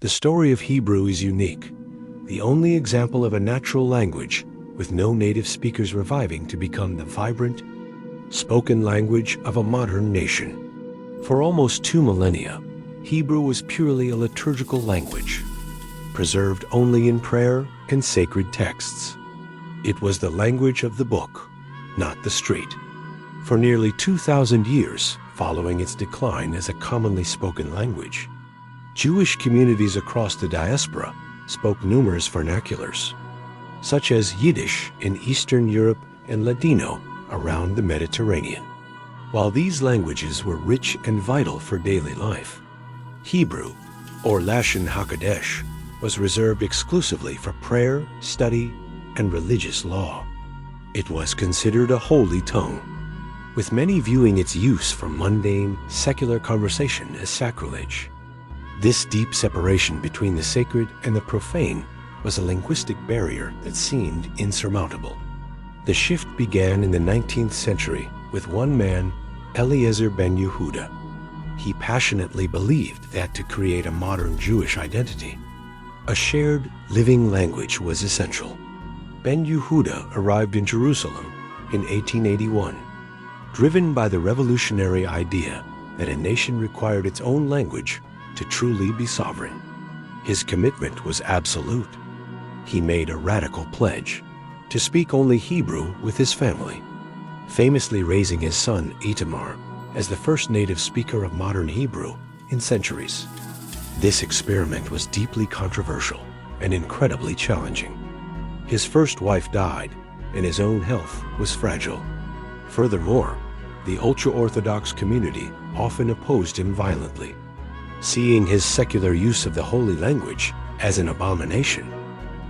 The story of Hebrew is unique, the only example of a natural language with no native speakers reviving to become the vibrant, spoken language of a modern nation. For almost 2 millennia, Hebrew was purely a liturgical language, preserved only in prayer and sacred texts. It was the language of the book, not the street. For nearly 2,000 years, following its decline as a commonly spoken language, Jewish communities across the diaspora spoke numerous vernaculars, such as Yiddish in Eastern Europe and Ladino around the Mediterranean. While these languages were rich and vital for daily life, Hebrew, or Lashon HaKodesh, was reserved exclusively for prayer, study, and religious law. It was considered a holy tongue, with many viewing its use for mundane, secular conversation as sacrilege. This deep separation between the sacred and the profane was a linguistic barrier that seemed insurmountable. The shift began in the 19th century with one man, Eliezer ben Yehuda. He passionately believed that to create a modern Jewish identity, a shared, living language was essential. Ben Yehuda arrived in Jerusalem in 1881, driven by the revolutionary idea that a nation required its own language to truly be sovereign. His commitment was absolute. He made a radical pledge to speak only Hebrew with his family, famously raising his son Itamar as the first native speaker of modern Hebrew in centuries. This experiment was deeply controversial and incredibly challenging. His first wife died, and his own health was fragile. Furthermore, the ultra-Orthodox community often opposed him violently, seeing his secular use of the holy language as an abomination,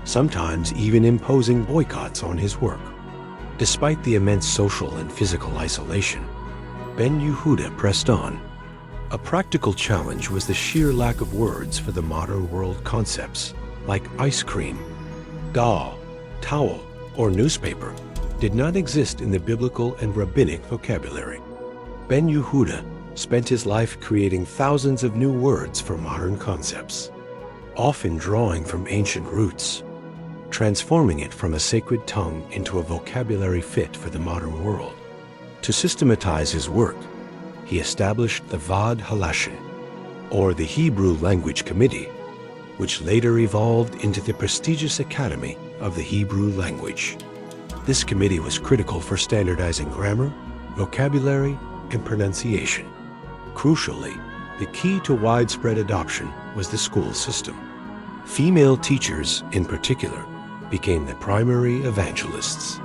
sometimes even imposing boycotts on his work. Despite the immense social and physical isolation, Ben Yehuda pressed on. A practical challenge was the sheer lack of words for the modern world concepts like ice cream, doll, towel, or newspaper did not exist in the biblical and rabbinic vocabulary. Ben Yehuda spent his life creating thousands of new words for modern concepts, often drawing from ancient roots, transforming it from a sacred tongue into a vocabulary fit for the modern world. To systematize his work, he established the Vaad HaLashon, or the Hebrew Language Committee, which later evolved into the prestigious Academy of the Hebrew Language. This committee was critical for standardizing grammar, vocabulary, and pronunciation. Crucially, the key to widespread adoption was the school system. Female teachers, in particular, became the primary evangelists,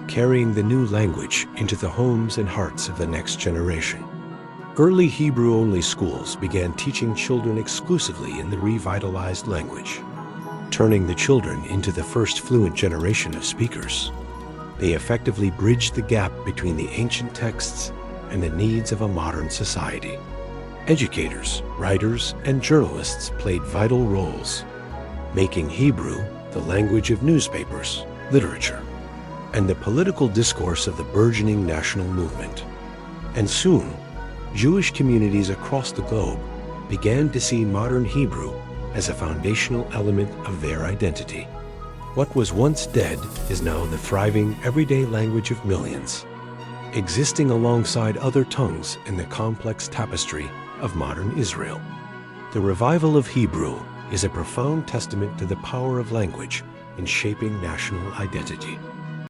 carrying the new language into the homes and hearts of the next generation. Early Hebrew-only schools began teaching children exclusively in the revitalized language, turning the children into the first fluent generation of speakers. They effectively bridged the gap between the ancient texts and the needs of a modern society. Educators, writers, and journalists played vital roles, making Hebrew the language of newspapers, literature, and the political discourse of the burgeoning national movement. And soon, Jewish communities across the globe began to see modern Hebrew as a foundational element of their identity. What was once dead is now the thriving, everyday language of millions, existing alongside other tongues in the complex tapestry of modern Israel. The revival of Hebrew is a profound testament to the power of language in shaping national identity.